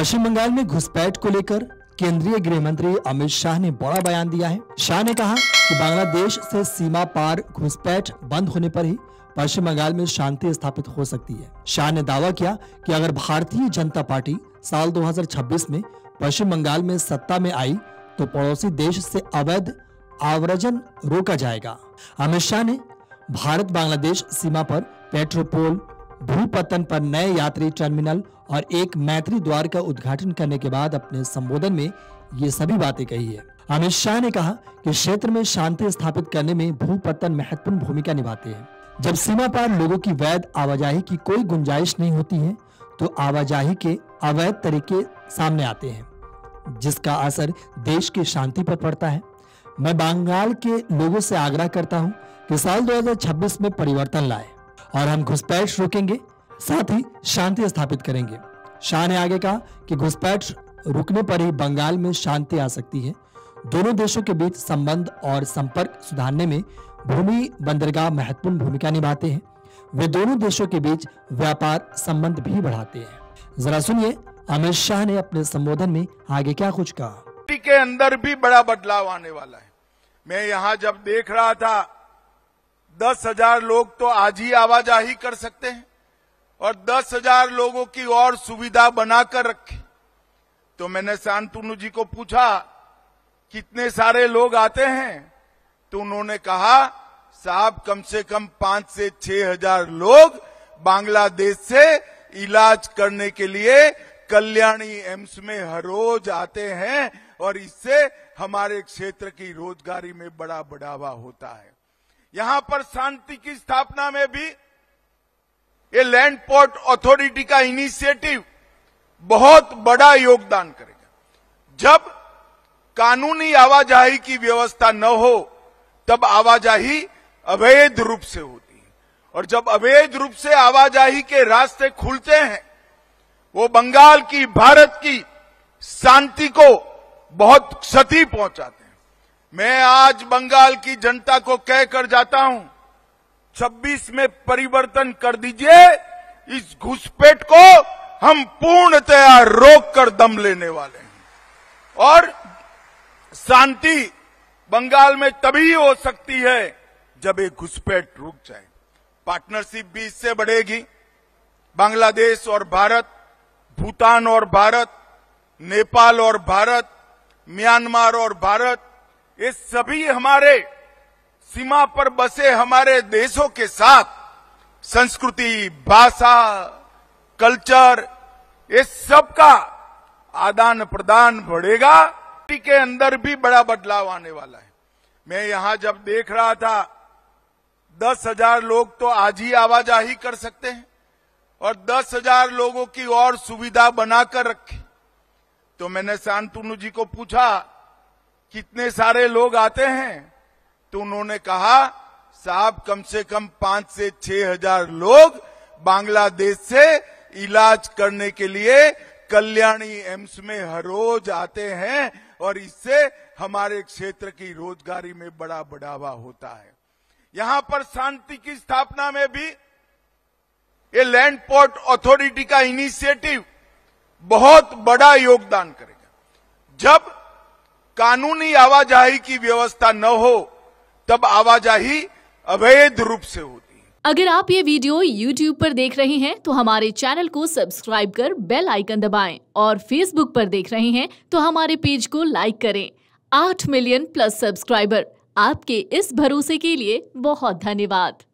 पश्चिम बंगाल में घुसपैठ को लेकर केंद्रीय गृह मंत्री अमित शाह ने बड़ा बयान दिया है। शाह ने कहा कि बांग्लादेश से सीमा पार घुसपैठ बंद होने पर ही पश्चिम बंगाल में शांति स्थापित हो सकती है। शाह ने दावा किया कि अगर भारतीय जनता पार्टी साल 2026 में पश्चिम बंगाल में सत्ता में आई तो पड़ोसी देश से अवैध आव्रजन रोका जाएगा। अमित शाह ने भारत बांग्लादेश सीमा पर पेट्रोपोल, भूपत्तन पर नए यात्री टर्मिनल और एक मैत्री द्वार का उद्घाटन करने के बाद अपने संबोधन में ये सभी बातें कही है। अमित शाह ने कहा कि क्षेत्र में शांति स्थापित करने में भूपत्तन महत्वपूर्ण भूमिका निभाते हैं। जब सीमा पार लोगों की वैध आवाजाही की कोई गुंजाइश नहीं होती है तो आवाजाही के अवैध तरीके सामने आते हैं, जिसका असर देश की शांति पर पड़ता है। मैं बंगाल के लोगों से आग्रह करता हूं कि साल 2026 में परिवर्तन लाए और हम घुसपैठ रोकेंगे, साथ ही शांति स्थापित करेंगे। शाह ने आगे कहा कि घुसपैठ रुकने पर ही बंगाल में शांति आ सकती है। दोनों देशों के बीच संबंध और संपर्क सुधारने में भूमि बंदरगाह महत्वपूर्ण भूमिका निभाते हैं। वे दोनों देशों के बीच व्यापार संबंध भी बढ़ाते हैं। जरा सुनिए अमित शाह ने अपने संबोधन में आगे क्या कुछ कहा। के अंदर भी बड़ा बदलाव आने वाला है। मैं यहाँ जब देख रहा था 10,000 लोग तो आज ही आवाजाही कर सकते हैं और 10,000 लोगों की और सुविधा बनाकर रखी। तो मैंने शांतनु जी को पूछा कितने सारे लोग आते हैं, तो उन्होंने कहा साहब कम से कम 5 से 6,000 लोग बांग्लादेश से इलाज करने के लिए कल्याणी एम्स में हर रोज आते हैं और इससे हमारे क्षेत्र की रोजगारी में बड़ा बढ़ावा होता है। यहां पर शांति की स्थापना में भी ये लैंड पोर्ट अथॉरिटी का इनिशिएटिव बहुत बड़ा योगदान करेगा। जब कानूनी आवाजाही की व्यवस्था न हो तब आवाजाही अवैध रूप से होती है और जब अवैध रूप से आवाजाही के रास्ते खुलते हैं वो बंगाल की, भारत की शांति को बहुत क्षति पहुंचाते हैं। मैं आज बंगाल की जनता को कहकर जाता हूं 26 में परिवर्तन कर दीजिए, इस घुसपैठ को हम पूर्णतया रोक कर दम लेने वाले हैं और शांति बंगाल में तभी हो सकती है जब एक घुसपैठ रुक जाए। पार्टनरशिप भी इससे बढ़ेगी। बांग्लादेश और भारत, भूटान और भारत, नेपाल और भारत, म्यांमार और भारत, ये सभी हमारे सीमा पर बसे हमारे देशों के साथ संस्कृति, भाषा, कल्चर, ये सब का आदान प्रदान बढ़ेगा। के अंदर भी बड़ा बदलाव आने वाला है। मैं यहां जब देख रहा था 10,000 लोग तो आज ही आवाजाही कर सकते हैं और 10,000 लोगों की और सुविधा बनाकर रखी। तो मैंने शांतनु जी को पूछा कितने सारे लोग आते हैं, तो उन्होंने कहा साहब कम से कम 5 से 6,000 लोग बांग्लादेश से इलाज करने के लिए कल्याणी एम्स में हर रोज आते हैं और इससे हमारे क्षेत्र की रोजगारी में बड़ा बढ़ावा होता है। यहां पर शांति की स्थापना में भी ये लैंड पोर्ट अथॉरिटी का इनिशिएटिव बहुत बड़ा योगदान करेगा। जब कानूनी आवाजाही की व्यवस्था न हो तब आवाजाही अवैध रूप से होती है। अगर आप ये वीडियो YouTube पर देख रहे हैं तो हमारे चैनल को सब्सक्राइब कर बेल आइकन दबाएं और Facebook पर देख रहे हैं तो हमारे पेज को लाइक करें। 8 मिलियन प्लस सब्सक्राइबर, आपके इस भरोसे के लिए बहुत धन्यवाद।